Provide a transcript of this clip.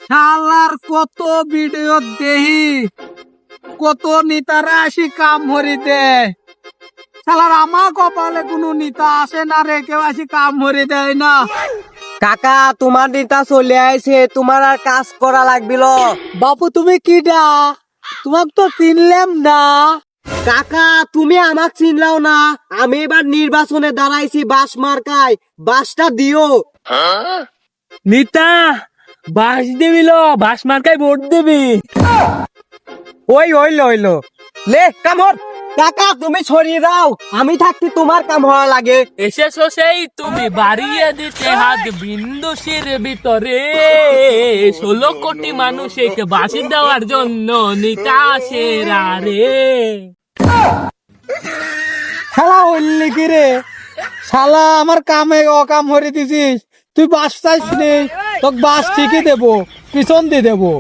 শালার কত ভিডিও দেহি, কত নেতারা আসি কাম ভরি দেয়। শালার আমার কপালে কোনো নেতা আসে না রে, কেউ আসি কাম ভরি দেয় না। কাকা তোমার নেতা চলে আইছে, তোমার আর কাজ করা লাগবিল। বাপু তুমি কিডা? তোমাক তো চিনলাম না। কাকা তুমি আমাক চিনলাও না, আমি এবার নির্বাচনে দাঁড়াইছি বাস মার্কায়, বাসটা দিও। নেতা বাস দিবিল, বাস মার্কায় ভোট দিবি। ওই হইলো হইলো, লে কাম হর। কাকা তুমি ছড়িয়ে দাও, আমি থাকতে তোমার কাম হওয়া লাগে। এসেছো সেই তুমি বাড়িয়ে দিতে হাত বিন্দুশির ভিতরে, 16 কোটি মানুষকে বাসি দেওয়ার জন্য নেতা সেরা রে। শালা হইলি কি রে? শালা আমার কামে অকাম হরে দিছিস। তুই বাস চাইস নি, তোকে বাস ঠিকই দেবো, পিছন দিয়ে দেবো।